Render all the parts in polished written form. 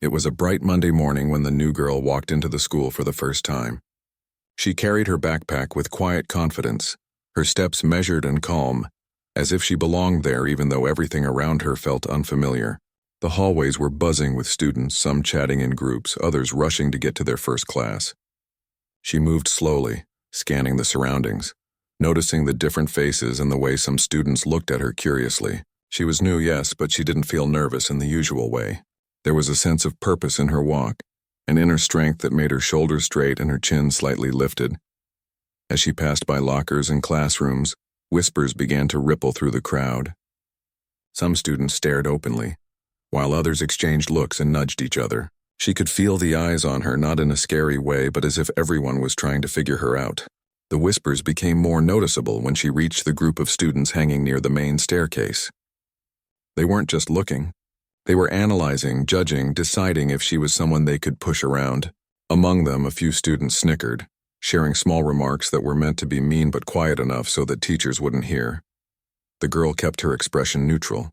It was a bright Monday morning when the new girl walked into the school for the first time. She carried her backpack with quiet confidence, her steps measured and calm, as if she belonged there even though everything around her felt unfamiliar. The hallways were buzzing with students, some chatting in groups, others rushing to get to their first class. She moved slowly, scanning the surroundings, noticing the different faces and the way some students looked at her curiously. She was new, yes, but she didn't feel nervous in the usual way. There was a sense of purpose in her walk, an inner strength that made her shoulders straight and her chin slightly lifted. As she passed by lockers and classrooms, whispers began to ripple through the crowd. Some students stared openly, while others exchanged looks and nudged each other. She could feel the eyes on her, not in a scary way, but as if everyone was trying to figure her out. The whispers became more noticeable when she reached the group of students hanging near the main staircase. They weren't just looking. They were analyzing, judging, deciding if she was someone they could push around. Among them, a few students snickered, sharing small remarks that were meant to be mean but quiet enough so that teachers wouldn't hear. The girl kept her expression neutral.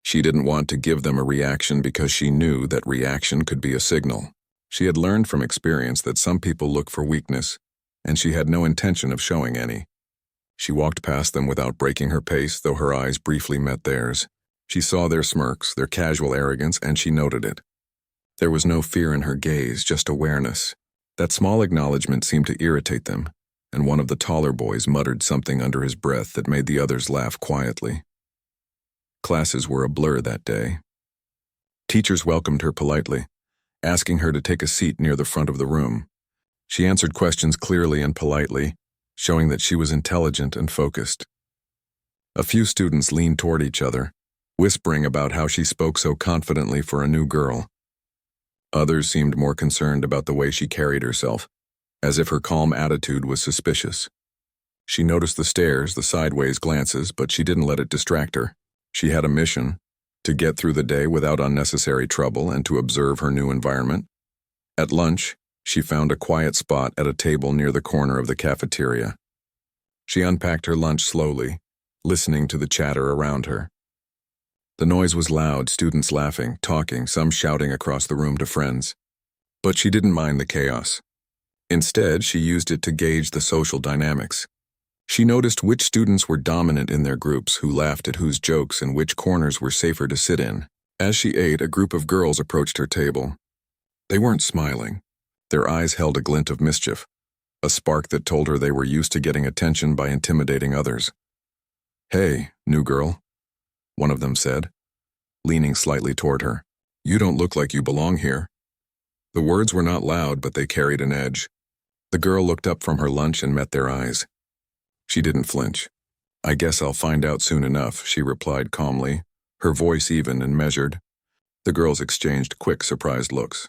She didn't want to give them a reaction because she knew that reaction could be a signal. She had learned from experience that some people look for weakness, and she had no intention of showing any. She walked past them without breaking her pace, though her eyes briefly met theirs. She saw their smirks, their casual arrogance, and she noted it. There was no fear in her gaze, just awareness. That small acknowledgement seemed to irritate them, and one of the taller boys muttered something under his breath that made the others laugh quietly. Classes were a blur that day. Teachers welcomed her politely, asking her to take a seat near the front of the room. She answered questions clearly and politely, showing that she was intelligent and focused. A few students leaned toward each other, whispering about how she spoke so confidently for a new girl. Others seemed more concerned about the way she carried herself, as if her calm attitude was suspicious. She noticed the stares, the sideways glances, but she didn't let it distract her. She had a mission: to get through the day without unnecessary trouble and to observe her new environment. At lunch, she found a quiet spot at a table near the corner of the cafeteria. She unpacked her lunch slowly, listening to the chatter around her. The noise was loud, students laughing, talking, some shouting across the room to friends. But she didn't mind the chaos. Instead, she used it to gauge the social dynamics. She noticed which students were dominant in their groups, who laughed at whose jokes, and which corners were safer to sit in. As she ate, a group of girls approached her table. They weren't smiling. Their eyes held a glint of mischief, a spark that told her they were used to getting attention by intimidating others. "Hey, new girl," one of them said, leaning slightly toward her. "You don't look like you belong here." The words were not loud, but they carried an edge. The girl looked up from her lunch and met their eyes. She didn't flinch. "I guess I'll find out soon enough," she replied calmly, her voice even and measured. The girls exchanged quick, surprised looks.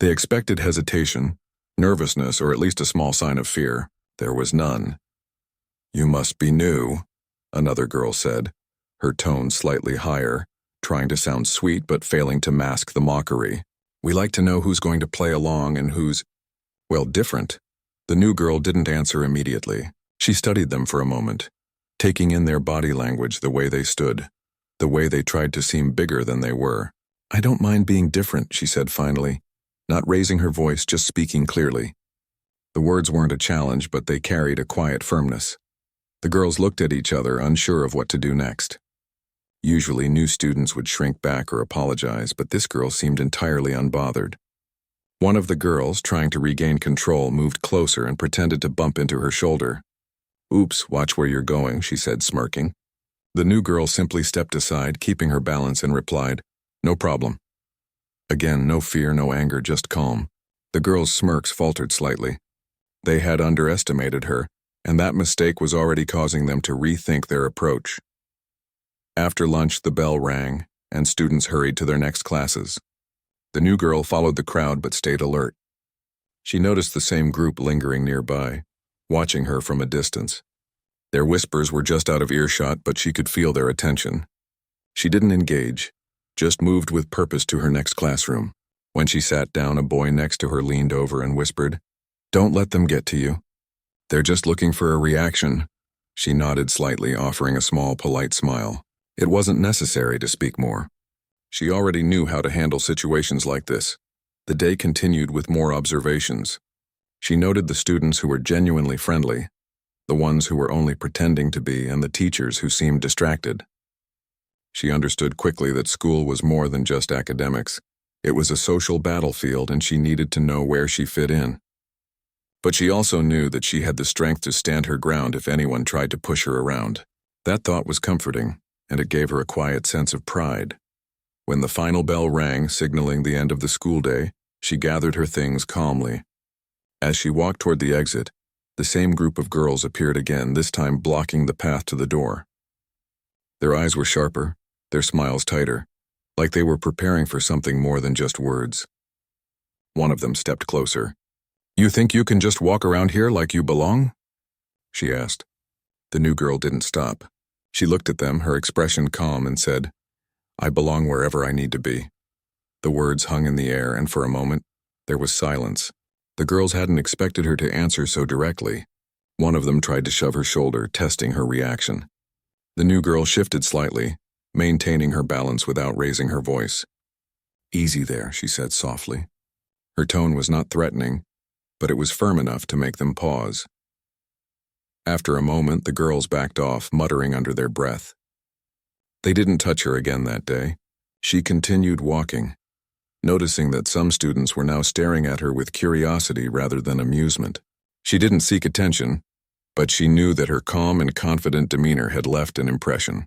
They expected hesitation, nervousness, or at least a small sign of fear. There was none. "You must be new," another girl said, her tone slightly higher, trying to sound sweet but failing to mask the mockery. "We like to know who's going to play along and who's, well, different." The new girl didn't answer immediately. She studied them for a moment, taking in their body language, the way they stood, the way they tried to seem bigger than they were. "I don't mind being different," she said finally, not raising her voice, just speaking clearly. The words weren't a challenge, but they carried a quiet firmness. The girls looked at each other, unsure of what to do next. Usually, new students would shrink back or apologize, but this girl seemed entirely unbothered. One of the girls, trying to regain control, moved closer and pretended to bump into her shoulder. "Oops, watch where you're going," she said, smirking. The new girl simply stepped aside, keeping her balance, and replied, "No problem." Again, no fear, no anger, just calm. The girl's smirks faltered slightly. They had underestimated her, and that mistake was already causing them to rethink their approach. After lunch, the bell rang, and students hurried to their next classes. The new girl followed the crowd but stayed alert. She noticed the same group lingering nearby, watching her from a distance. Their whispers were just out of earshot, but she could feel their attention. She didn't engage, just moved with purpose to her next classroom. When she sat down, a boy next to her leaned over and whispered, "Don't let them get to you. They're just looking for a reaction." She nodded slightly, offering a small, polite smile. It wasn't necessary to speak more. She already knew how to handle situations like this. The day continued with more observations. She noted the students who were genuinely friendly, the ones who were only pretending to be, and the teachers who seemed distracted. She understood quickly that school was more than just academics. It was a social battlefield, and she needed to know where she fit in. But she also knew that she had the strength to stand her ground if anyone tried to push her around. That thought was comforting, and it gave her a quiet sense of pride. When the final bell rang, signaling the end of the school day, she gathered her things calmly. As she walked toward the exit, the same group of girls appeared again, this time blocking the path to the door. Their eyes were sharper, their smiles tighter, like they were preparing for something more than just words. One of them stepped closer. "You think you can just walk around here like you belong?" she asked. The new girl didn't stop. She looked at them, her expression calm, and said, "I belong wherever I need to be." The words hung in the air, and for a moment, there was silence. The girls hadn't expected her to answer so directly. One of them tried to shove her shoulder, testing her reaction. The new girl shifted slightly, maintaining her balance without raising her voice. "Easy there," she said softly. Her tone was not threatening, but it was firm enough to make them pause. After a moment, the girls backed off, muttering under their breath. They didn't touch her again that day. She continued walking, noticing that some students were now staring at her with curiosity rather than amusement. She didn't seek attention, but she knew that her calm and confident demeanor had left an impression.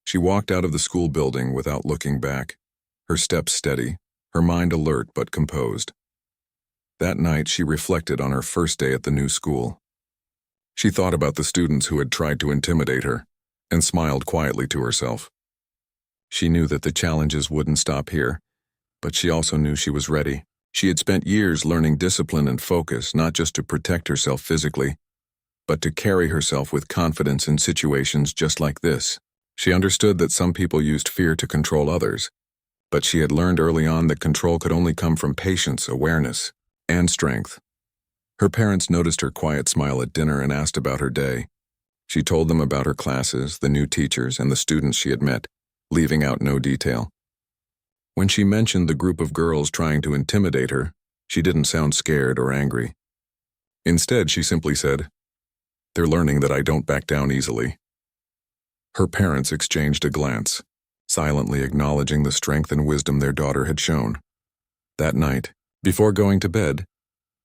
She walked out of the school building without looking back, her steps steady, her mind alert but composed. That night, she reflected on her first day at the new school. She thought about the students who had tried to intimidate her, and smiled quietly to herself. She knew that the challenges wouldn't stop here, but she also knew she was ready. She had spent years learning discipline and focus, not just to protect herself physically, but to carry herself with confidence in situations just like this. She understood that some people used fear to control others, but she had learned early on that control could only come from patience, awareness, and strength. Her parents noticed her quiet smile at dinner and asked about her day. She told them about her classes, the new teachers, and the students she had met, leaving out no detail. When she mentioned the group of girls trying to intimidate her, she didn't sound scared or angry. Instead, she simply said, "They're learning that I don't back down easily." Her parents exchanged a glance, silently acknowledging the strength and wisdom their daughter had shown. That night, before going to bed,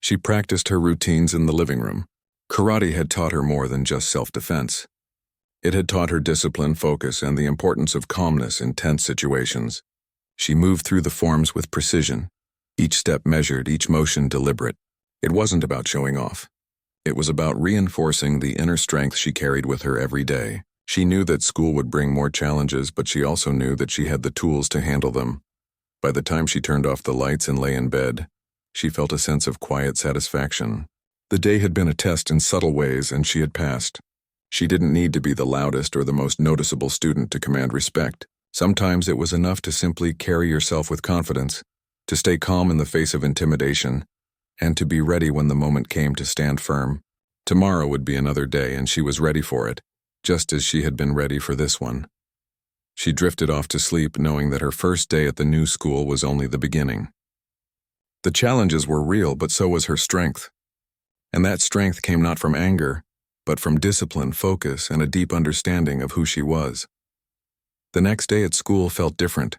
she practiced her routines in the living room. Karate had taught her more than just self-defense. It had taught her discipline, focus, and the importance of calmness in tense situations. She moved through the forms with precision, each step measured, each motion deliberate. It wasn't about showing off. It was about reinforcing the inner strength she carried with her every day. She knew that school would bring more challenges, but she also knew that she had the tools to handle them. By the time she turned off the lights and lay in bed, she felt a sense of quiet satisfaction. The day had been a test in subtle ways, and she had passed. She didn't need to be the loudest or the most noticeable student to command respect. Sometimes it was enough to simply carry yourself with confidence, to stay calm in the face of intimidation, and to be ready when the moment came to stand firm. Tomorrow would be another day, and she was ready for it, just as she had been ready for this one. She drifted off to sleep, knowing that her first day at the new school was only the beginning. The challenges were real, but so was her strength. And that strength came not from anger, but from discipline, focus, and a deep understanding of who she was. The next day at school felt different.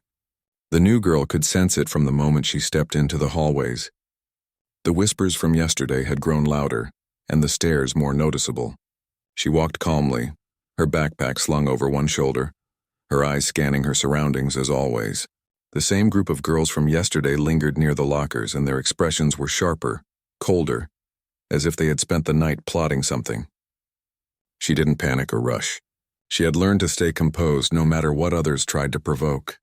The new girl could sense it from the moment she stepped into the hallways. The whispers from yesterday had grown louder, and the stares more noticeable. She walked calmly, her backpack slung over one shoulder, her eyes scanning her surroundings as always. The same group of girls from yesterday lingered near the lockers, and their expressions were sharper, colder, as if they had spent the night plotting something. She didn't panic or rush. She had learned to stay composed no matter what others tried to provoke.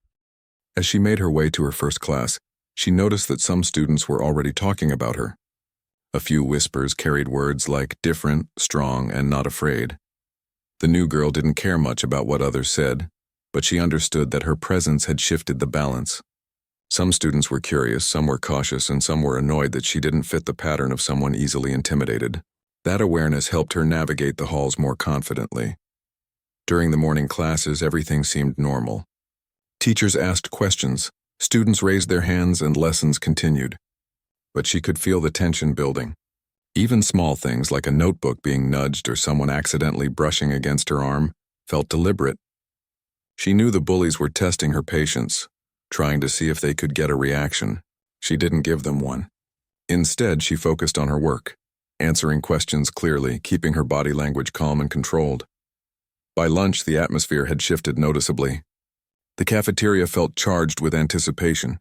As she made her way to her first class, she noticed that some students were already talking about her. A few whispers carried words like different, strong, and not afraid. The new girl didn't care much about what others said, but she understood that her presence had shifted the balance. Some students were curious, some were cautious, and some were annoyed that she didn't fit the pattern of someone easily intimidated. That awareness helped her navigate the halls more confidently. During the morning classes, everything seemed normal. Teachers asked questions, students raised their hands, and lessons continued. But she could feel the tension building. Even small things like a notebook being nudged or someone accidentally brushing against her arm felt deliberate. She knew the bullies were testing her patience, trying to see if they could get a reaction. She didn't give them one. Instead, she focused on her work, answering questions clearly, keeping her body language calm and controlled. By lunch, the atmosphere had shifted noticeably. The cafeteria felt charged with anticipation.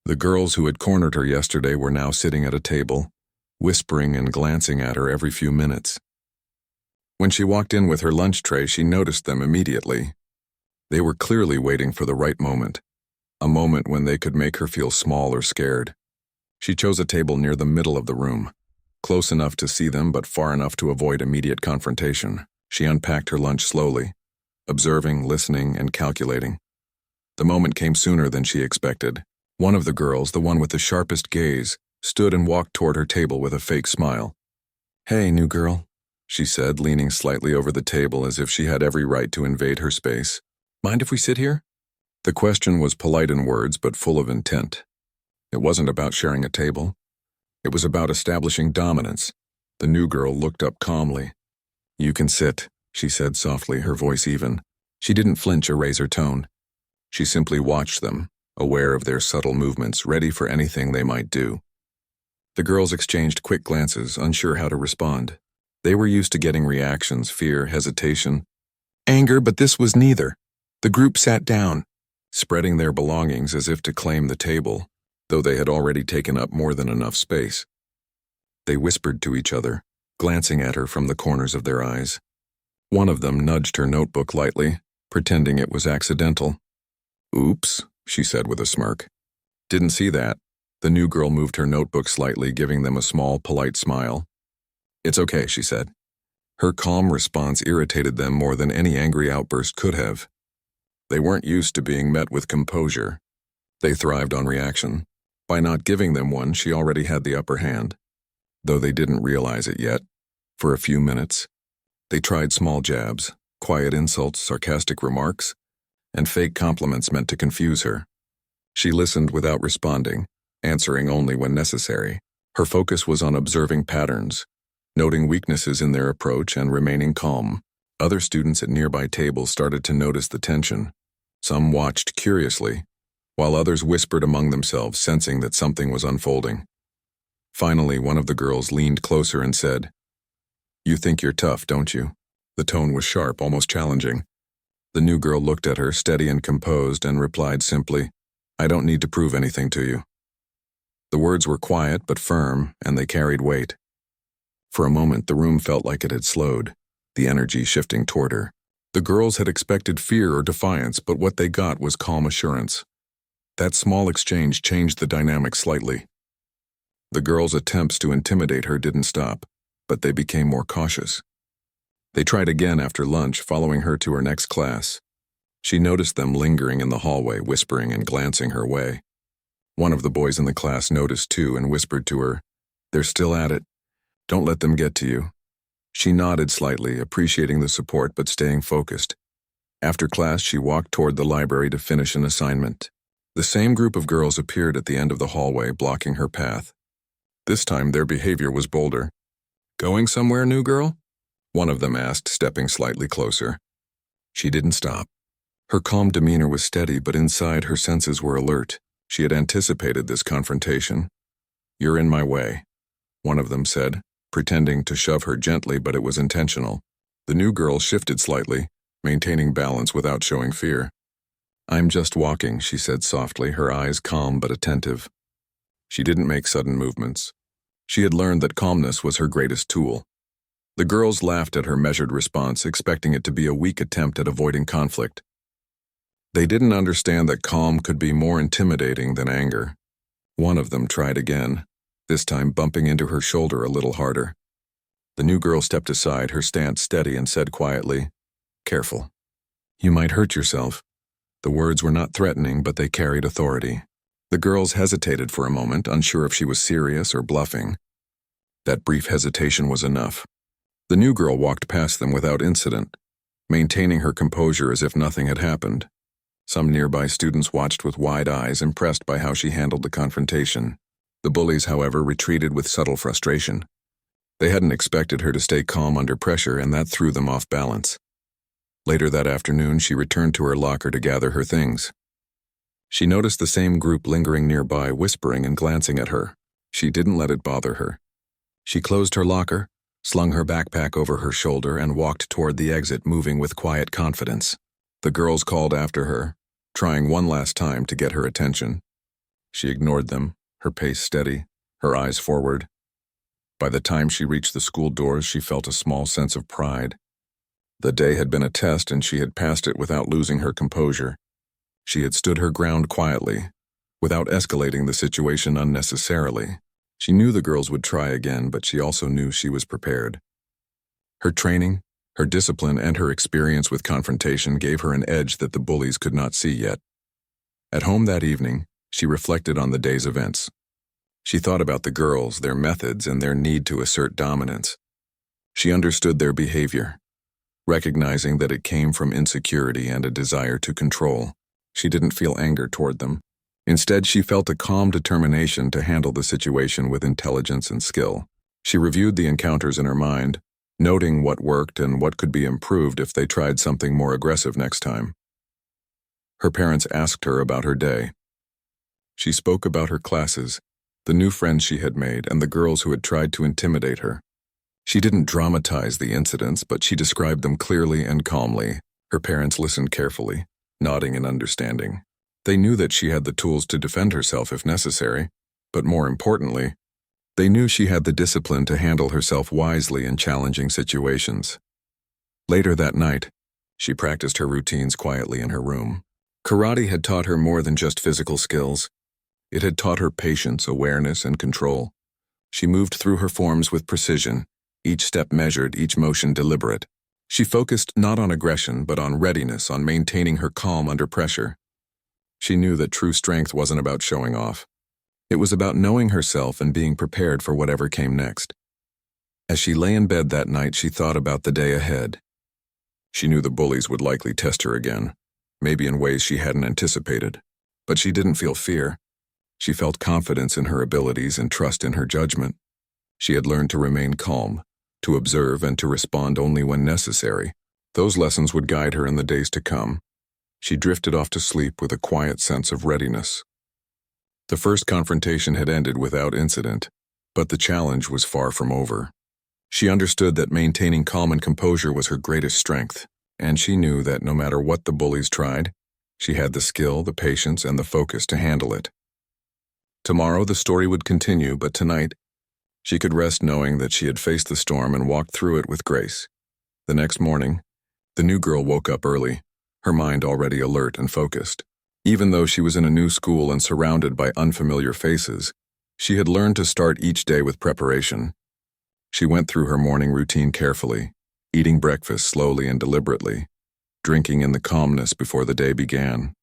The girls who had cornered her yesterday were now sitting at a table, whispering and glancing at her every few minutes. When she walked in with her lunch tray, she noticed them immediately. They were clearly waiting for the right moment, a moment when they could make her feel small or scared. She chose a table near the middle of the room, close enough to see them but far enough to avoid immediate confrontation. She unpacked her lunch slowly, observing, listening, and calculating. The moment came sooner than she expected. One of the girls, the one with the sharpest gaze, stood and walked toward her table with a fake smile. "Hey, new girl," she said, leaning slightly over the table as if she had every right to invade her space. "Mind if we sit here?" The question was polite in words but full of intent. It wasn't about sharing a table. It was about establishing dominance. The new girl looked up calmly. "You can sit," she said softly, her voice even. She didn't flinch or raise her tone. She simply watched them, aware of their subtle movements, ready for anything they might do. The girls exchanged quick glances, unsure how to respond. They were used to getting reactions, fear, hesitation, anger, but this was neither. The group sat down, spreading their belongings as if to claim the table, though they had already taken up more than enough space. They whispered to each other, glancing at her from the corners of their eyes. One of them nudged her notebook lightly, pretending it was accidental. "Oops," she said with a smirk. "Didn't see that." The new girl moved her notebook slightly, giving them a small, polite smile. "It's okay," she said. Her calm response irritated them more than any angry outburst could have. They weren't used to being met with composure. They thrived on reaction. By not giving them one, she already had the upper hand. Though they didn't realize it yet. For a few minutes, they tried small jabs, quiet insults, sarcastic remarks, and fake compliments meant to confuse her. She listened without responding, answering only when necessary. Her focus was on observing patterns, noting weaknesses in their approach and remaining calm. Other students at nearby tables started to notice the tension. Some watched curiously, while others whispered among themselves, sensing that something was unfolding. Finally, one of the girls leaned closer and said, "You think you're tough, don't you?" The tone was sharp, almost challenging. The new girl looked at her, steady and composed, and replied simply, "I don't need to prove anything to you." The words were quiet but firm, and they carried weight. For a moment, the room felt like it had slowed, the energy shifting toward her. The girls had expected fear or defiance, but what they got was calm assurance. That small exchange changed the dynamic slightly. The girls' attempts to intimidate her didn't stop, but they became more cautious. They tried again after lunch, following her to her next class. She noticed them lingering in the hallway, whispering and glancing her way. One of the boys in the class noticed too and whispered to her, "They're still at it. Don't let them get to you." She nodded slightly, appreciating the support but staying focused. After class, she walked toward the library to finish an assignment. The same group of girls appeared at the end of the hallway, blocking her path. This time, their behavior was bolder. "Going somewhere, new girl?" one of them asked, stepping slightly closer. She didn't stop. Her calm demeanor was steady, but inside her senses were alert. She had anticipated this confrontation. "You're in my way," one of them said, pretending to shove her gently, but it was intentional. The new girl shifted slightly, maintaining balance without showing fear. "I'm just walking," she said softly, her eyes calm but attentive. She didn't make sudden movements. She had learned that calmness was her greatest tool. The girls laughed at her measured response, expecting it to be a weak attempt at avoiding conflict. They didn't understand that calm could be more intimidating than anger. One of them tried again, this time bumping into her shoulder a little harder. The new girl stepped aside, her stance steady, and said quietly, "Careful. You might hurt yourself." The words were not threatening, but they carried authority. The girls hesitated for a moment, unsure if she was serious or bluffing. That brief hesitation was enough. The new girl walked past them without incident, maintaining her composure as if nothing had happened. Some nearby students watched with wide eyes, impressed by how she handled the confrontation. The bullies, however, retreated with subtle frustration. They hadn't expected her to stay calm under pressure, and that threw them off balance. Later that afternoon, she returned to her locker to gather her things. She noticed the same group lingering nearby, whispering and glancing at her. She didn't let it bother her. She closed her locker, slung her backpack over her shoulder, and walked toward the exit, moving with quiet confidence. The girls called after her, trying one last time to get her attention. She ignored them, her pace steady, her eyes forward. By the time she reached the school doors, she felt a small sense of pride. The day had been a test, and she had passed it without losing her composure. She had stood her ground quietly, without escalating the situation unnecessarily. She knew the girls would try again, but she also knew she was prepared. Her training, her discipline, and her experience with confrontation gave her an edge that the bullies could not see yet. At home that evening, she reflected on the day's events. She thought about the girls, their methods, and their need to assert dominance. She understood their behavior, recognizing that it came from insecurity and a desire to control. She didn't feel anger toward them. Instead, she felt a calm determination to handle the situation with intelligence and skill. She reviewed the encounters in her mind, noting what worked and what could be improved if they tried something more aggressive next time. Her parents asked her about her day. She spoke about her classes, the new friends she had made, and the girls who had tried to intimidate her. She didn't dramatize the incidents, but she described them clearly and calmly. Her parents listened carefully, nodding in understanding. They knew that she had the tools to defend herself if necessary, but more importantly, they knew she had the discipline to handle herself wisely in challenging situations. Later that night, she practiced her routines quietly in her room. Karate had taught her more than just physical skills. It had taught her patience, awareness, and control. She moved through her forms with precision, each step measured, each motion deliberate. She focused not on aggression, but on readiness, on maintaining her calm under pressure. She knew that true strength wasn't about showing off. It was about knowing herself and being prepared for whatever came next. As she lay in bed that night, she thought about the day ahead. She knew the bullies would likely test her again, maybe in ways she hadn't anticipated. But she didn't feel fear. She felt confidence in her abilities and trust in her judgment. She had learned to remain calm, to observe, and to respond only when necessary. Those lessons would guide her in the days to come. She drifted off to sleep with a quiet sense of readiness. The first confrontation had ended without incident, but the challenge was far from over. She understood that maintaining calm and composure was her greatest strength, and she knew that no matter what the bullies tried, she had the skill, the patience, and the focus to handle it. Tomorrow the story would continue, but tonight, she could rest knowing that she had faced the storm and walked through it with grace. The next morning, the new girl woke up early, her mind already alert and focused. Even though she was in a new school and surrounded by unfamiliar faces, she had learned to start each day with preparation. She went through her morning routine carefully, eating breakfast slowly and deliberately, drinking in the calmness before the day began.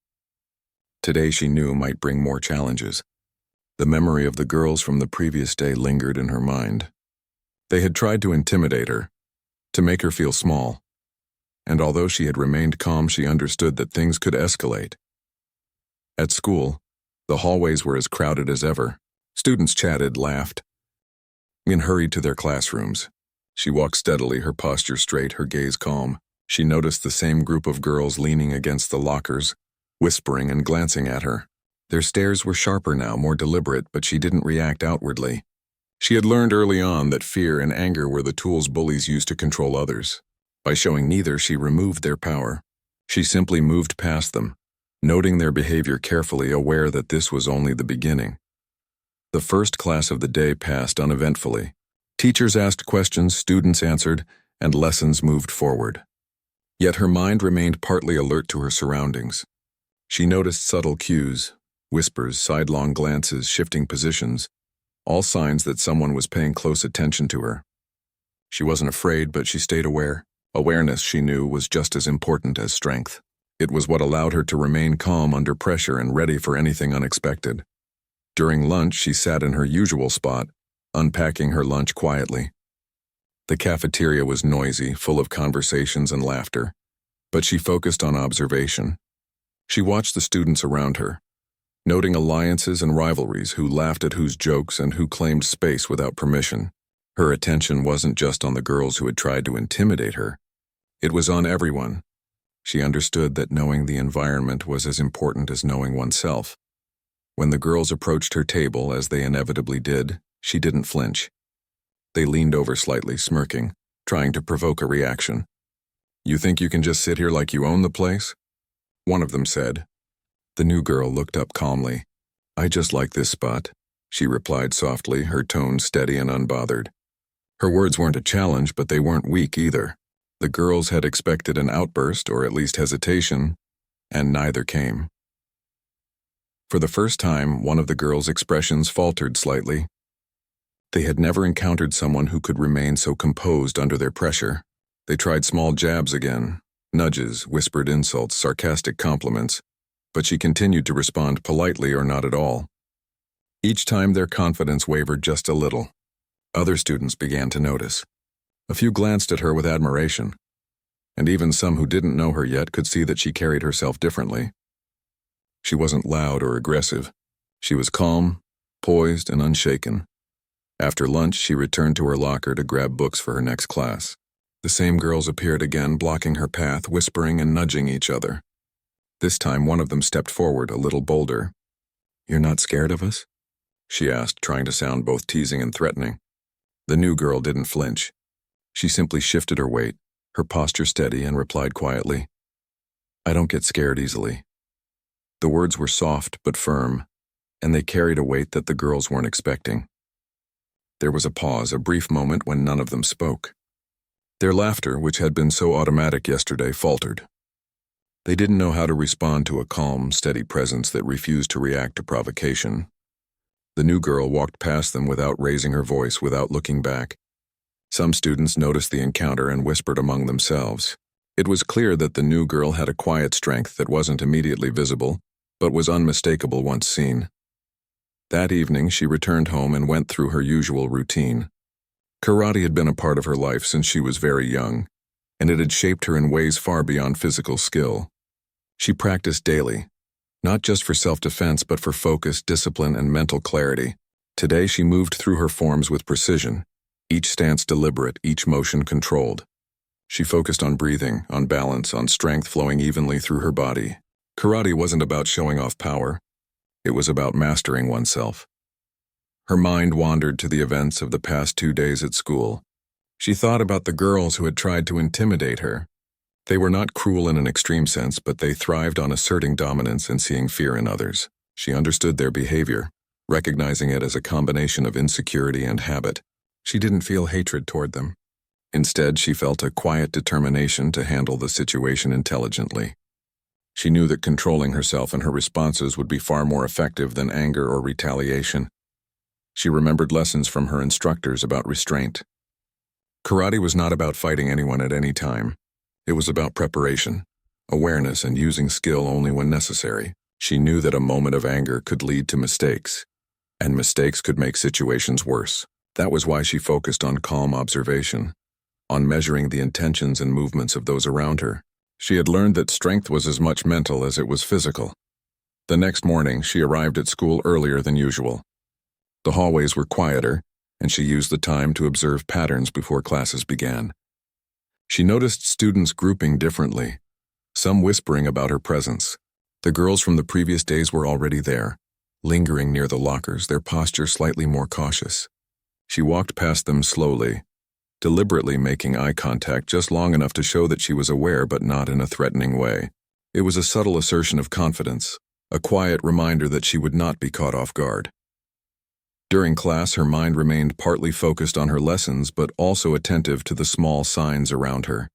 Today she knew might bring more challenges. The memory of the girls from the previous day lingered in her mind. They had tried to intimidate her, to make her feel small. And although she had remained calm, she understood that things could escalate. At school, the hallways were as crowded as ever. Students chatted, laughed, and hurried to their classrooms. She walked steadily, her posture straight, her gaze calm. She noticed the same group of girls leaning against the lockers, whispering and glancing at her. Their stares were sharper now, more deliberate, but she didn't react outwardly. She had learned early on that fear and anger were the tools bullies used to control others. By showing neither, she removed their power. She simply moved past them, noting their behavior carefully, aware that this was only the beginning. The first class of the day passed uneventfully. Teachers asked questions, students answered, and lessons moved forward. Yet her mind remained partly alert to her surroundings. She noticed subtle cues, whispers, sidelong glances, shifting positions, all signs that someone was paying close attention to her. She wasn't afraid, but she stayed aware. Awareness, she knew, was just as important as strength. It was what allowed her to remain calm under pressure and ready for anything unexpected. During lunch, she sat in her usual spot, unpacking her lunch quietly. The cafeteria was noisy, full of conversations and laughter, but she focused on observation. She watched the students around her, noting alliances and rivalries, who laughed at whose jokes and who claimed space without permission. Her attention wasn't just on the girls who had tried to intimidate her. It was on everyone. She understood that knowing the environment was as important as knowing oneself. When the girls approached her table, as they inevitably did, she didn't flinch. They leaned over slightly, smirking, trying to provoke a reaction. "You think you can just sit here like you own the place?" one of them said. The new girl looked up calmly. "I just like this spot," she replied softly, her tone steady and unbothered. Her words weren't a challenge, but they weren't weak either. The girls had expected an outburst, or at least hesitation, and neither came. For the first time, one of the girls' expressions faltered slightly. They had never encountered someone who could remain so composed under their pressure. They tried small jabs again, nudges, whispered insults, sarcastic compliments, but she continued to respond politely or not at all. Each time their confidence wavered just a little. Other students began to notice. A few glanced at her with admiration, and even some who didn't know her yet could see that she carried herself differently. She wasn't loud or aggressive. She was calm, poised, and unshaken. After lunch, she returned to her locker to grab books for her next class. The same girls appeared again, blocking her path, whispering and nudging each other. This time, one of them stepped forward, a little bolder. "You're not scared of us?" she asked, trying to sound both teasing and threatening. The new girl didn't flinch. She simply shifted her weight, her posture steady, and replied quietly, "I don't get scared easily." The words were soft but firm, and they carried a weight that the girls weren't expecting. There was a pause, a brief moment when none of them spoke. Their laughter, which had been so automatic yesterday, faltered. They didn't know how to respond to a calm, steady presence that refused to react to provocation. The new girl walked past them without raising her voice, without looking back. Some students noticed the encounter and whispered among themselves. It was clear that the new girl had a quiet strength that wasn't immediately visible, but was unmistakable once seen. That evening, she returned home and went through her usual routine. Karate had been a part of her life since she was very young, and it had shaped her in ways far beyond physical skill. She practiced daily, not just for self-defense but for focus, discipline, and mental clarity. Today she moved through her forms with precision, each stance deliberate, each motion controlled. She focused on breathing, on balance, on strength flowing evenly through her body. Karate wasn't about showing off power. It was about mastering oneself. Her mind wandered to the events of the past 2 days at school. She thought about the girls who had tried to intimidate her. They were not cruel in an extreme sense, but they thrived on asserting dominance and seeing fear in others. She understood their behavior, recognizing it as a combination of insecurity and habit. She didn't feel hatred toward them. Instead, she felt a quiet determination to handle the situation intelligently. She knew that controlling herself and her responses would be far more effective than anger or retaliation. She remembered lessons from her instructors about restraint. Karate was not about fighting anyone at any time. It was about preparation, awareness, and using skill only when necessary. She knew that a moment of anger could lead to mistakes, and mistakes could make situations worse. That was why she focused on calm observation, on measuring the intentions and movements of those around her. She had learned that strength was as much mental as it was physical. The next morning, she arrived at school earlier than usual. The hallways were quieter, and she used the time to observe patterns before classes began. She noticed students grouping differently, some whispering about her presence. The girls from the previous days were already there, lingering near the lockers, their posture slightly more cautious. She walked past them slowly, deliberately making eye contact just long enough to show that she was aware but not in a threatening way. It was a subtle assertion of confidence, a quiet reminder that she would not be caught off guard. During class, her mind remained partly focused on her lessons but also attentive to the small signs around her.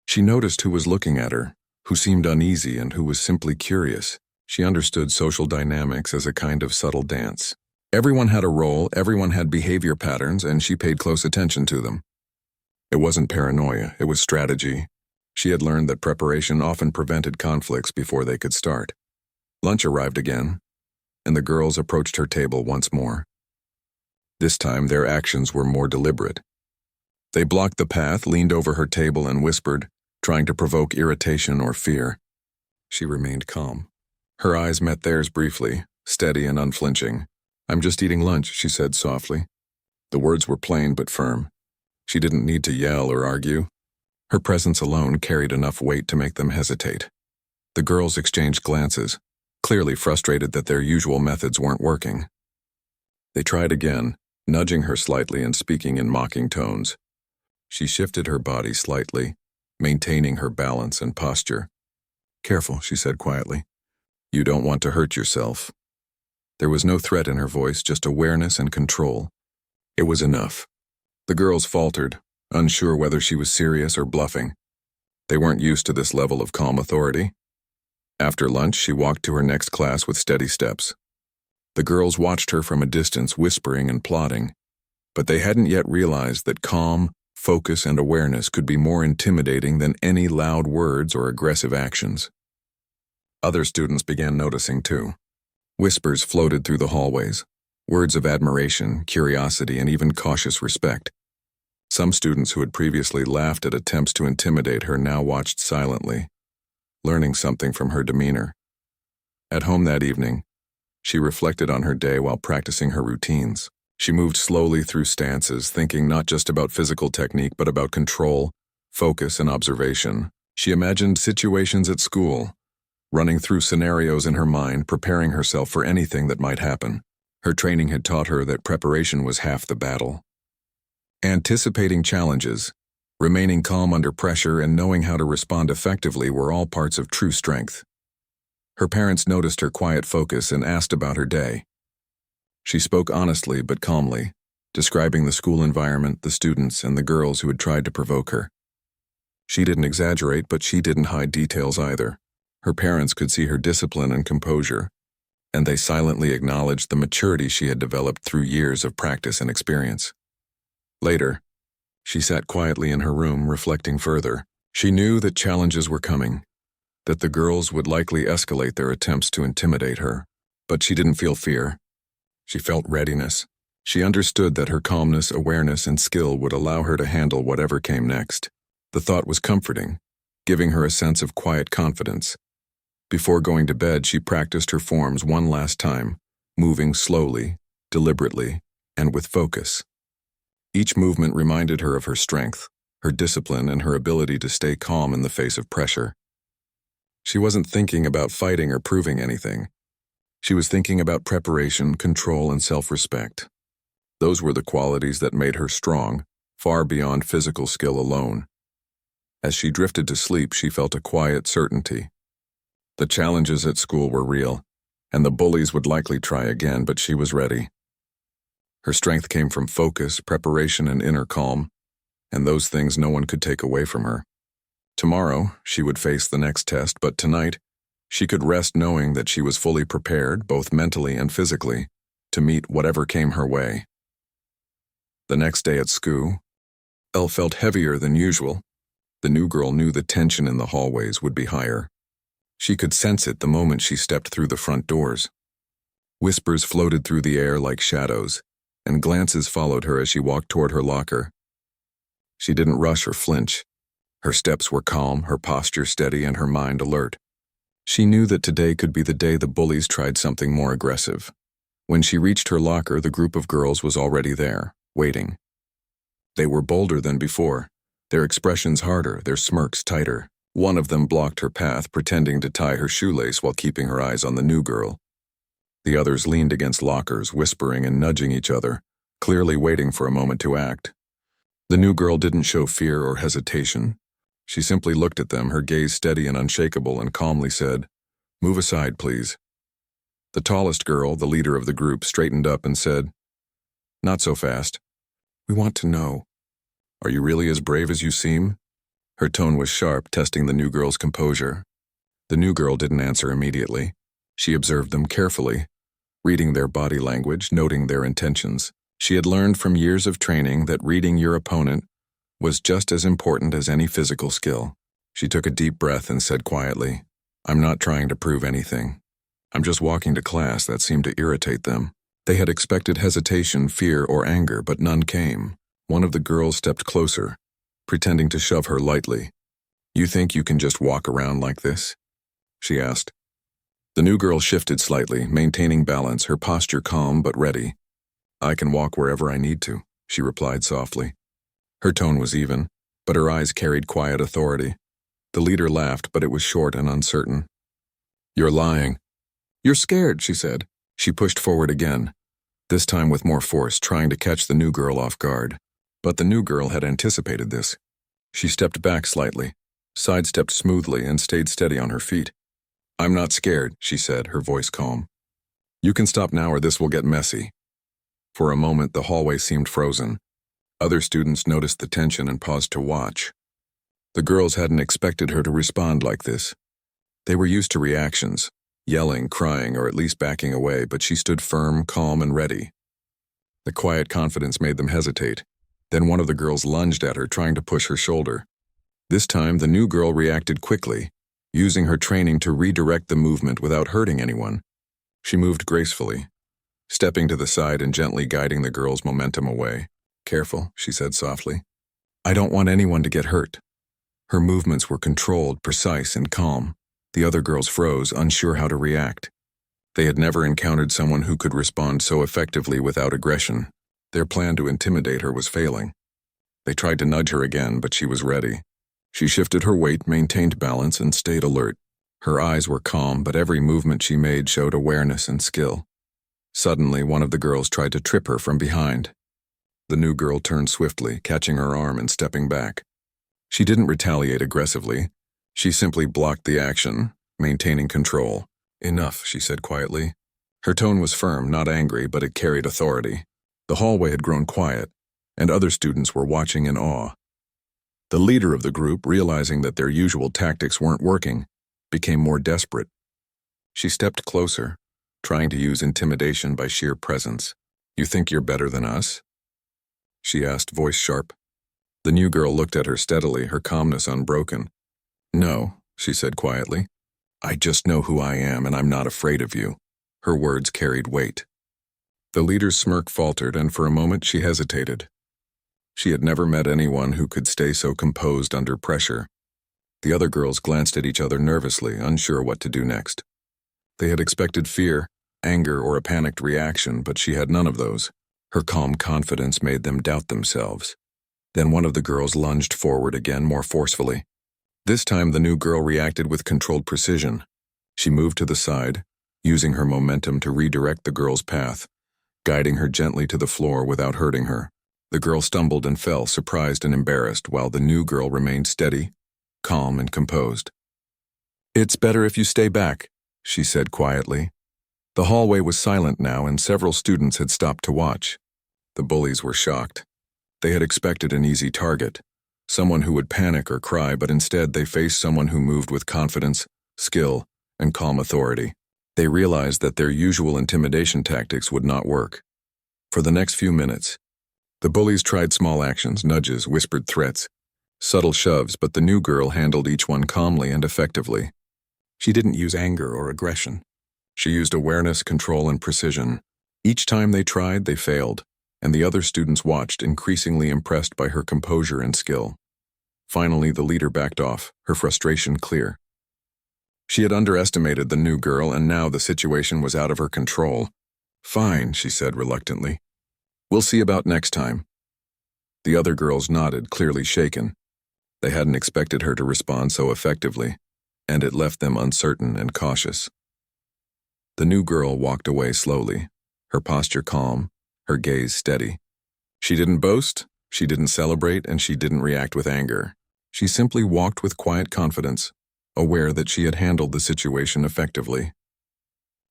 She noticed who was looking at her, who seemed uneasy, and who was simply curious. She understood social dynamics as a kind of subtle dance. Everyone had a role, everyone had behavior patterns, and she paid close attention to them. It wasn't paranoia, it was strategy. She had learned that preparation often prevented conflicts before they could start. Lunch arrived again, and the girls approached her table once more. This time, their actions were more deliberate. They blocked the path, leaned over her table, and whispered, trying to provoke irritation or fear. She remained calm. Her eyes met theirs briefly, steady and unflinching. "I'm just eating lunch," she said softly. The words were plain but firm. She didn't need to yell or argue. Her presence alone carried enough weight to make them hesitate. The girls exchanged glances, clearly frustrated that their usual methods weren't working. They tried again, nudging her slightly and speaking in mocking tones. She shifted her body slightly, maintaining her balance and posture. "Careful," she said quietly. "You don't want to hurt yourself." There was no threat in her voice, just awareness and control. It was enough. The girls faltered, unsure whether she was serious or bluffing. They weren't used to this level of calm authority. After lunch, she walked to her next class with steady steps. The girls watched her from a distance, whispering and plotting, but they hadn't yet realized that calm, focus, and awareness could be more intimidating than any loud words or aggressive actions. Other students began noticing too. Whispers floated through the hallways, words of admiration, curiosity, and even cautious respect. Some students who had previously laughed at attempts to intimidate her now watched silently, learning something from her demeanor. At home that evening, she reflected on her day while practicing her routines. She moved slowly through stances, thinking not just about physical technique but about control, focus, and observation. She imagined situations at school, running through scenarios in her mind, preparing herself for anything that might happen. Her training had taught her that preparation was half the battle. Anticipating challenges, remaining calm under pressure, and knowing how to respond effectively were all parts of true strength. Her parents noticed her quiet focus and asked about her day. She spoke honestly but calmly, describing the school environment, the students, and the girls who had tried to provoke her. She didn't exaggerate, but she didn't hide details either. Her parents could see her discipline and composure, and they silently acknowledged the maturity she had developed through years of practice and experience. Later, she sat quietly in her room, reflecting further. She knew that challenges were coming, that the girls would likely escalate their attempts to intimidate her, but she didn't feel fear. She felt readiness. She understood that her calmness, awareness, and skill would allow her to handle whatever came next. The thought was comforting, giving her a sense of quiet confidence. Before going to bed, she practiced her forms one last time, moving slowly, deliberately, and with focus. Each movement reminded her of her strength, her discipline, and her ability to stay calm in the face of pressure. She wasn't thinking about fighting or proving anything. She was thinking about preparation, control, and self-respect. Those were the qualities that made her strong, far beyond physical skill alone. As she drifted to sleep, she felt a quiet certainty. The challenges at school were real, and the bullies would likely try again, but she was ready. Her strength came from focus, preparation, and inner calm, and those things no one could take away from her. Tomorrow, she would face the next test, but tonight, she could rest knowing that she was fully prepared, both mentally and physically, to meet whatever came her way. The next day at school, Elle felt heavier than usual. The new girl knew the tension in the hallways would be higher. She could sense it the moment she stepped through the front doors. Whispers floated through the air like shadows, and glances followed her as she walked toward her locker. She didn't rush or flinch. Her steps were calm, her posture steady, and her mind alert. She knew that today could be the day the bullies tried something more aggressive. When she reached her locker, the group of girls was already there, waiting. They were bolder than before, their expressions harder, their smirks tighter. One of them blocked her path, pretending to tie her shoelace while keeping her eyes on the new girl. The others leaned against lockers, whispering and nudging each other, clearly waiting for a moment to act. The new girl didn't show fear or hesitation. She simply looked at them, her gaze steady and unshakable, and calmly said, "Move aside, please." The tallest girl, the leader of the group, straightened up and said, "Not so fast. We want to know. Are you really as brave as you seem?" Her tone was sharp, testing the new girl's composure. The new girl didn't answer immediately. She observed them carefully, reading their body language, noting their intentions. She had learned from years of training that reading your opponent was just as important as any physical skill. She took a deep breath and said quietly, "I'm not trying to prove anything. I'm just walking to class." That seemed to irritate them. They had expected hesitation, fear, or anger, but none came. One of the girls stepped closer, pretending to shove her lightly. "You think you can just walk around like this?" she asked. The new girl shifted slightly, maintaining balance, her posture calm but ready. I can walk wherever I need to, she replied softly. Her tone was even, but her eyes carried quiet authority. The leader laughed, but it was short and uncertain. You're lying. You're scared, she said. She pushed forward again, this time with more force, trying to catch the new girl off guard. But the new girl had anticipated this. She stepped back slightly, sidestepped smoothly, and stayed steady on her feet. I'm not scared, she said, her voice calm. You can stop now or this will get messy. For a moment, the hallway seemed frozen. Other students noticed the tension and paused to watch. The girls hadn't expected her to respond like this. They were used to reactions, yelling, crying, or at least backing away, but she stood firm, calm, and ready. The quiet confidence made them hesitate. Then one of the girls lunged at her, trying to push her shoulder. This time, the new girl reacted quickly, using her training to redirect the movement without hurting anyone. She moved gracefully, stepping to the side and gently guiding the girl's momentum away. Careful, she said softly. I don't want anyone to get hurt. Her movements were controlled, precise, and calm. The other girls froze, unsure how to react. They had never encountered someone who could respond so effectively without aggression. Their plan to intimidate her was failing. They tried to nudge her again, but she was ready. She shifted her weight, maintained balance, and stayed alert. Her eyes were calm, but every movement she made showed awareness and skill. Suddenly, one of the girls tried to trip her from behind. The new girl turned swiftly, catching her arm and stepping back. She didn't retaliate aggressively. She simply blocked the action, maintaining control. Enough, she said quietly. Her tone was firm, not angry, but it carried authority. The hallway had grown quiet, and other students were watching in awe. The leader of the group, realizing that their usual tactics weren't working, became more desperate. She stepped closer, trying to use intimidation by sheer presence. You think you're better than us? She asked, voice sharp. The new girl looked at her steadily, her calmness unbroken. No, she said quietly. I just know who I am, and I'm not afraid of you. Her words carried weight. The leader's smirk faltered, and for a moment she hesitated. She had never met anyone who could stay so composed under pressure. The other girls glanced at each other nervously, unsure what to do next. They had expected fear, anger, or a panicked reaction, but she had none of those. Her calm confidence made them doubt themselves. Then one of the girls lunged forward again, more forcefully. This time the new girl reacted with controlled precision. She moved to the side, using her momentum to redirect the girl's path, guiding her gently to the floor without hurting her. The girl stumbled and fell, surprised and embarrassed, while the new girl remained steady, calm, and composed. It's better if you stay back, she said quietly. The hallway was silent now, and several students had stopped to watch. The bullies were shocked. They had expected an easy target, someone who would panic or cry, but instead they faced someone who moved with confidence, skill, and calm authority. They realized that their usual intimidation tactics would not work. For the next few minutes, the bullies tried small actions, nudges, whispered threats, subtle shoves, but the new girl handled each one calmly and effectively. She didn't use anger or aggression. She used awareness, control, and precision. Each time they tried, they failed, and the other students watched, increasingly impressed by her composure and skill. Finally, the leader backed off, her frustration clear. She had underestimated the new girl, and now the situation was out of her control. Fine, she said reluctantly. We'll see about next time. The other girls nodded, clearly shaken. They hadn't expected her to respond so effectively, and it left them uncertain and cautious. The new girl walked away slowly, her posture calm, her gaze steady. She didn't boast, she didn't celebrate, and she didn't react with anger. She simply walked with quiet confidence, aware that she had handled the situation effectively.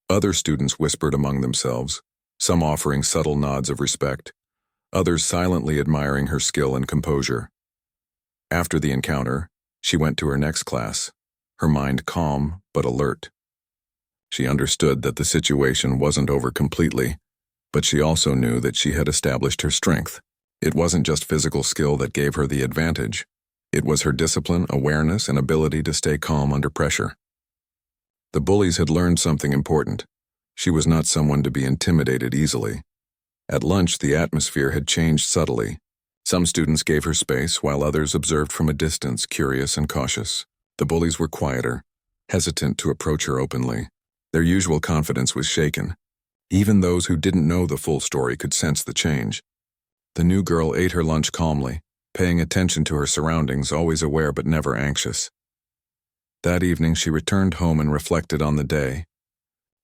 Other students whispered among themselves, some offering subtle nods of respect, others silently admiring her skill and composure. After the encounter, she went to her next class, her mind calm but alert. She understood that the situation wasn't over completely, but she also knew that she had established her strength. It wasn't just physical skill that gave her the advantage. It was her discipline, awareness, and ability to stay calm under pressure. The bullies had learned something important. She was not someone to be intimidated easily. At lunch, the atmosphere had changed subtly. Some students gave her space, while others observed from a distance, curious and cautious. The bullies were quieter, hesitant to approach her openly. Their usual confidence was shaken. Even those who didn't know the full story could sense the change. The new girl ate her lunch calmly, paying attention to her surroundings, always aware but never anxious. That evening she returned home and reflected on the day.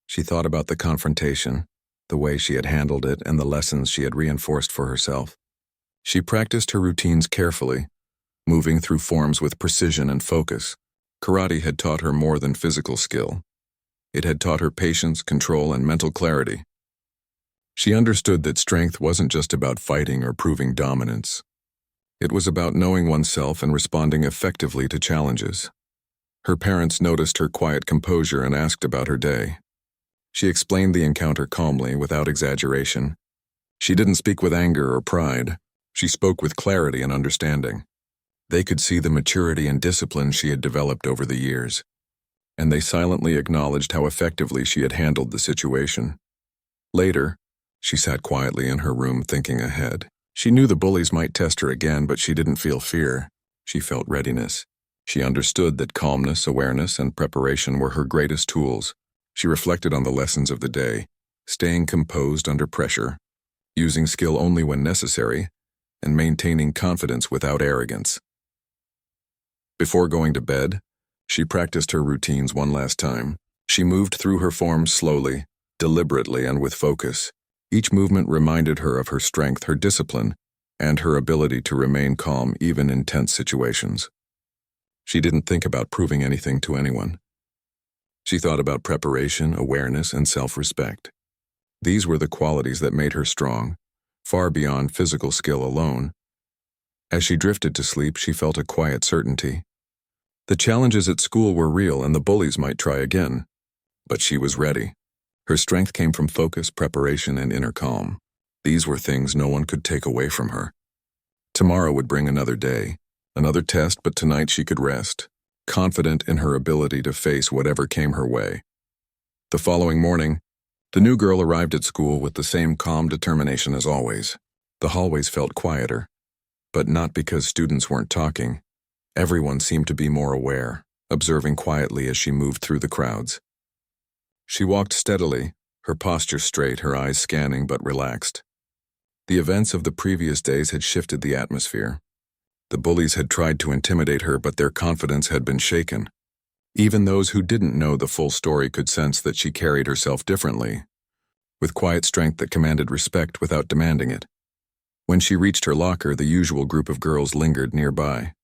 She thought about the confrontation, the way she had handled it, and the lessons she had reinforced for herself. She practiced her routines carefully, moving through forms with precision and focus. Karate had taught her more than physical skill. It had taught her patience, control, and mental clarity. She understood that strength wasn't just about fighting or proving dominance. It was about knowing oneself and responding effectively to challenges. Her parents noticed her quiet composure and asked about her day. She explained the encounter calmly, without exaggeration. She didn't speak with anger or pride. She spoke with clarity and understanding. They could see the maturity and discipline she had developed over the years, and they silently acknowledged how effectively she had handled the situation. Later, she sat quietly in her room thinking ahead. She knew the bullies might test her again, but she didn't feel fear. She felt readiness. She understood that calmness, awareness, and preparation were her greatest tools. She reflected on the lessons of the day, staying composed under pressure, using skill only when necessary, and maintaining confidence without arrogance. Before going to bed, she practiced her routines one last time. She moved through her forms slowly, deliberately, and with focus. Each movement reminded her of her strength, her discipline, and her ability to remain calm even in tense situations. She didn't think about proving anything to anyone. She thought about preparation, awareness, and self-respect. These were the qualities that made her strong, far beyond physical skill alone. As she drifted to sleep, she felt a quiet certainty. The challenges at school were real and the bullies might try again. But she was ready. Her strength came from focus, preparation, and inner calm. These were things no one could take away from her. Tomorrow would bring another day, another test, but tonight she could rest, confident in her ability to face whatever came her way. The following morning, the new girl arrived at school with the same calm determination as always. The hallways felt quieter, but not because students weren't talking. Everyone seemed to be more aware, observing quietly as she moved through the crowds. She walked steadily, her posture straight, her eyes scanning but relaxed. The events of the previous days had shifted the atmosphere. The bullies had tried to intimidate her, but their confidence had been shaken. Even those who didn't know the full story could sense that she carried herself differently, with quiet strength that commanded respect without demanding it. When she reached her locker, the usual group of girls lingered nearby.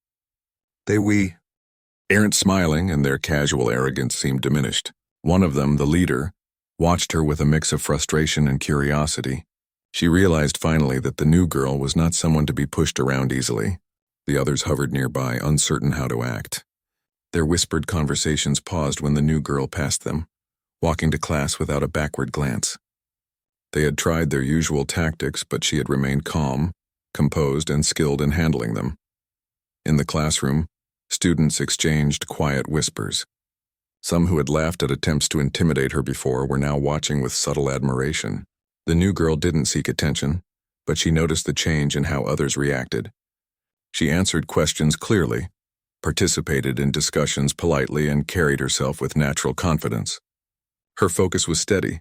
They weren't smiling, and their casual arrogance seemed diminished. One of them, the leader, watched her with a mix of frustration and curiosity. She realized finally that the new girl was not someone to be pushed around easily. The others hovered nearby, uncertain how to act. Their whispered conversations paused when the new girl passed them, walking to class without a backward glance. They had tried their usual tactics, but she had remained calm, composed, and skilled in handling them. In the classroom, students exchanged quiet whispers. Some who had laughed at attempts to intimidate her before were now watching with subtle admiration. The new girl didn't seek attention, but she noticed the change in how others reacted. She answered questions clearly, participated in discussions politely, and carried herself with natural confidence. Her focus was steady,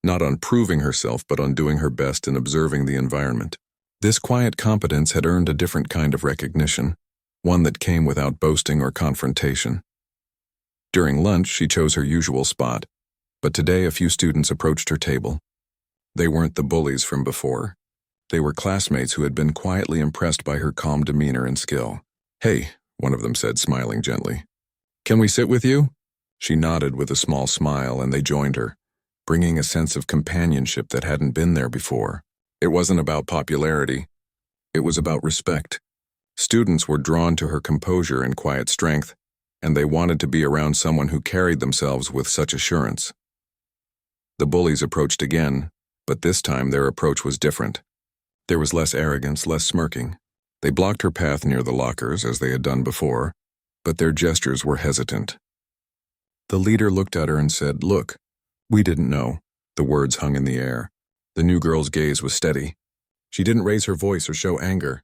not on proving herself but on doing her best in observing the environment. This quiet competence had earned a different kind of recognition, one that came without boasting or confrontation. During lunch, she chose her usual spot, but today a few students approached her table. They weren't the bullies from before. They were classmates who had been quietly impressed by her calm demeanor and skill. "Hey," one of them said, smiling gently. "Can we sit with you?" She nodded with a small smile, and they joined her, bringing a sense of companionship that hadn't been there before. It wasn't about popularity. It was about respect. Students were drawn to her composure and quiet strength, and they wanted to be around someone who carried themselves with such assurance. The bullies approached again, but this time their approach was different. There was less arrogance, less smirking. They blocked her path near the lockers, as they had done before, but their gestures were hesitant. The leader looked at her and said, "Look, we didn't know." The words hung in the air. The new girl's gaze was steady. She didn't raise her voice or show anger.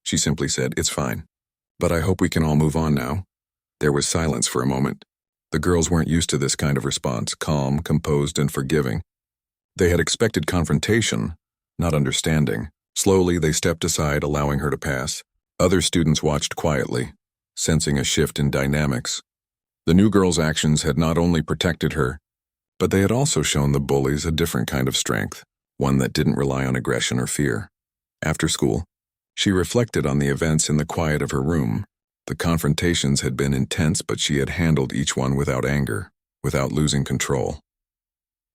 She simply said, "It's fine, but I hope we can all move on now." There was silence for a moment. The girls weren't used to this kind of response, calm, composed, and forgiving. They had expected confrontation, not understanding. Slowly, they stepped aside, allowing her to pass. Other students watched quietly, sensing a shift in dynamics. The new girl's actions had not only protected her, but they had also shown the bullies a different kind of strength, one that didn't rely on aggression or fear. After school, she reflected on the events in the quiet of her room. The confrontations had been intense, but she had handled each one without anger, without losing control.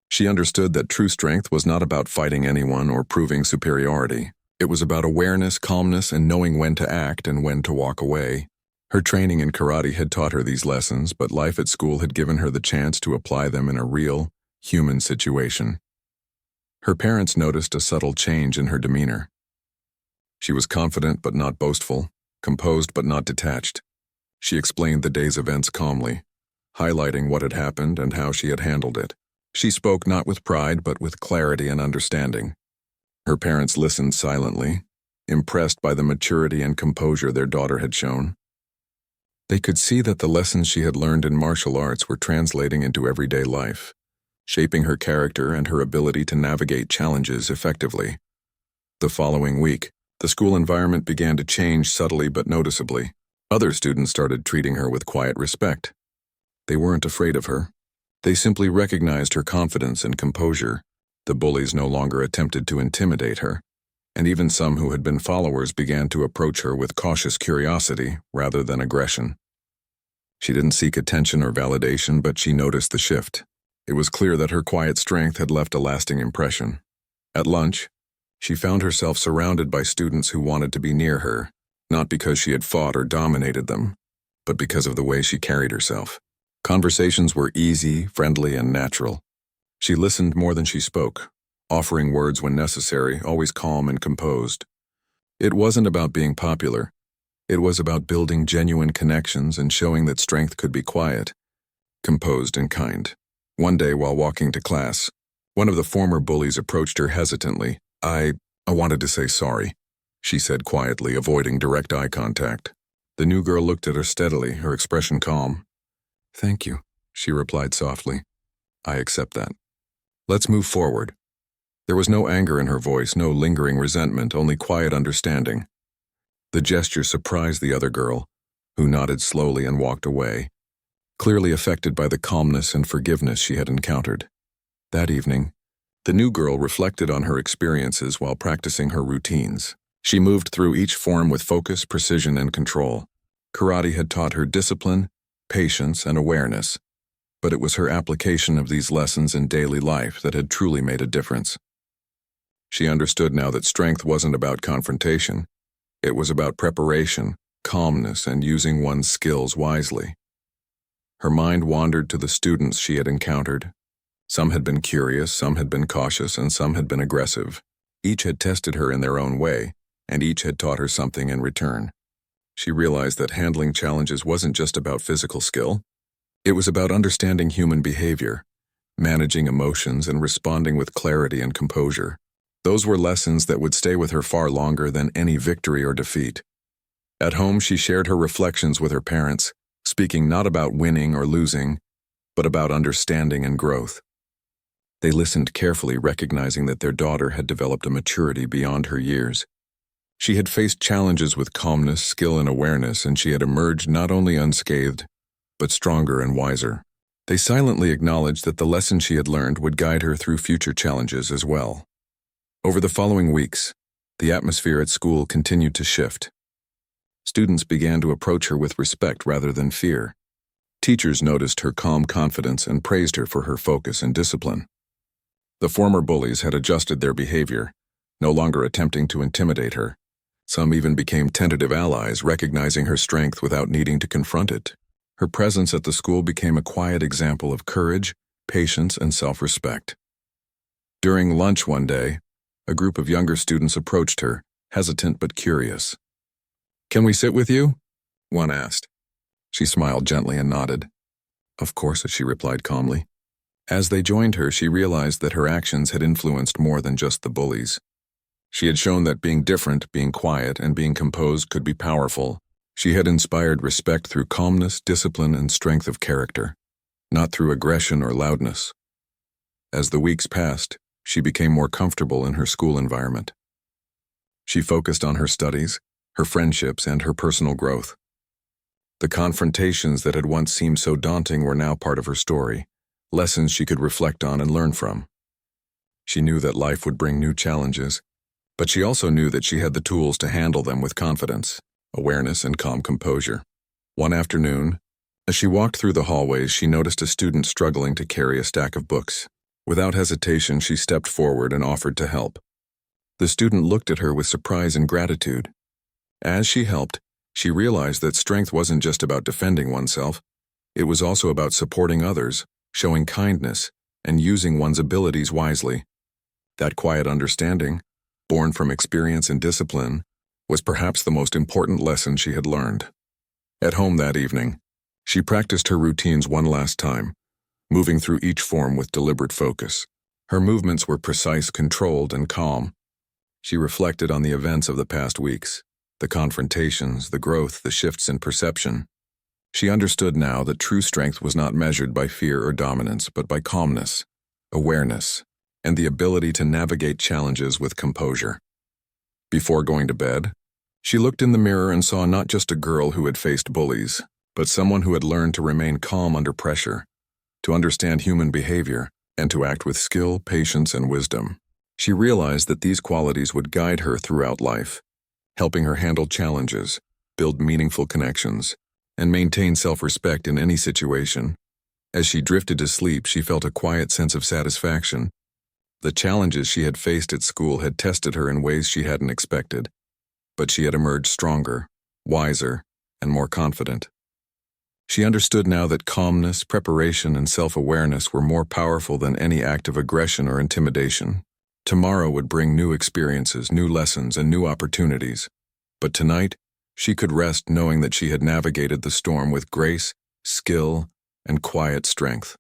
She understood that true strength was not about fighting anyone or proving superiority. It was about awareness, calmness, and knowing when to act and when to walk away. Her training in karate had taught her these lessons, but life at school had given her the chance to apply them in a real, human situation. Her parents noticed a subtle change in her demeanor. She was confident but not boastful, composed but not detached. She explained the day's events calmly, highlighting what had happened and how she had handled it. She spoke not with pride but with clarity and understanding. Her parents listened silently, impressed by the maturity and composure their daughter had shown. They could see that the lessons she had learned in martial arts were translating into everyday life, shaping her character and her ability to navigate challenges effectively. The following week, the school environment began to change subtly but noticeably. Other students started treating her with quiet respect. They weren't afraid of her. They simply recognized her confidence and composure. The bullies no longer attempted to intimidate her, and even some who had been followers began to approach her with cautious curiosity rather than aggression. She didn't seek attention or validation, but she noticed the shift. It was clear that her quiet strength had left a lasting impression. At lunch, she found herself surrounded by students who wanted to be near her, not because she had fought or dominated them, but because of the way she carried herself. Conversations were easy, friendly, and natural. She listened more than she spoke, offering words when necessary, always calm and composed. It wasn't about being popular. It was about building genuine connections and showing that strength could be quiet, composed, and kind. One day, while walking to class, one of the former bullies approached her hesitantly. I wanted to say sorry, she said quietly, avoiding direct eye contact. The new girl looked at her steadily, her expression calm. Thank you, she replied softly. I accept that. Let's move forward. There was no anger in her voice, no lingering resentment, only quiet understanding. The gesture surprised the other girl, who nodded slowly and walked away, clearly affected by the calmness and forgiveness she had encountered. That evening, the new girl reflected on her experiences while practicing her routines. She moved through each form with focus, precision, and control. Karate had taught her discipline, patience, and awareness, but it was her application of these lessons in daily life that had truly made a difference. She understood now that strength wasn't about confrontation. It was about preparation, calmness, and using one's skills wisely. Her mind wandered to the students she had encountered. Some had been curious, some had been cautious, and some had been aggressive. Each had tested her in their own way, and each had taught her something in return. She realized that handling challenges wasn't just about physical skill. It was about understanding human behavior, managing emotions, and responding with clarity and composure. Those were lessons that would stay with her far longer than any victory or defeat. At home, she shared her reflections with her parents, speaking not about winning or losing, but about understanding and growth. They listened carefully, recognizing that their daughter had developed a maturity beyond her years. She had faced challenges with calmness, skill, and awareness, and she had emerged not only unscathed, but stronger and wiser. They silently acknowledged that the lesson she had learned would guide her through future challenges as well. Over the following weeks, the atmosphere at school continued to shift. Students began to approach her with respect rather than fear. Teachers noticed her calm confidence and praised her for her focus and discipline. The former bullies had adjusted their behavior, no longer attempting to intimidate her. Some even became tentative allies, recognizing her strength without needing to confront it. Her presence at the school became a quiet example of courage, patience, and self-respect. During lunch one day, a group of younger students approached her, hesitant but curious. "Can we sit with you?" one asked. She smiled gently and nodded. "Of course," she replied calmly. As they joined her, she realized that her actions had influenced more than just the bullies. She had shown that being different, being quiet, and being composed could be powerful. She had inspired respect through calmness, discipline, and strength of character. not through aggression or loudness. As the weeks passed, she became more comfortable in her school environment. She focused on her studies, her friendships, and her personal growth. The confrontations that had once seemed so daunting were now part of her story, lessons she could reflect on and learn from. She knew that life would bring new challenges, but she also knew that she had the tools to handle them with confidence, awareness, and calm composure. One afternoon, as she walked through the hallways, she noticed a student struggling to carry a stack of books. Without hesitation, she stepped forward and offered to help. The student looked at her with surprise and gratitude. As she helped, she realized that strength wasn't just about defending oneself, it was also about supporting others, showing kindness, and using one's abilities wisely. That quiet understanding, born from experience and discipline, was perhaps the most important lesson she had learned. At home that evening, she practiced her routines one last time, moving through each form with deliberate focus. Her movements were precise, controlled, and calm. She reflected on the events of the past weeks, the confrontations, the growth, the shifts in perception. She understood now that true strength was not measured by fear or dominance, but by calmness, awareness, and the ability to navigate challenges with composure. Before going to bed, she looked in the mirror and saw not just a girl who had faced bullies, but someone who had learned to remain calm under pressure, to understand human behavior, and to act with skill, patience, and wisdom. She realized that these qualities would guide her throughout life, helping her handle challenges, build meaningful connections, and maintain self-respect in any situation. As she drifted to sleep, she felt a quiet sense of satisfaction. The challenges she had faced at school had tested her in ways she hadn't expected, but she had emerged stronger, wiser, and more confident. She understood now that calmness, preparation, and self-awareness were more powerful than any act of aggression or intimidation. Tomorrow would bring new experiences, new lessons, and new opportunities. But tonight, she could rest knowing that she had navigated the storm with grace, skill, and quiet strength.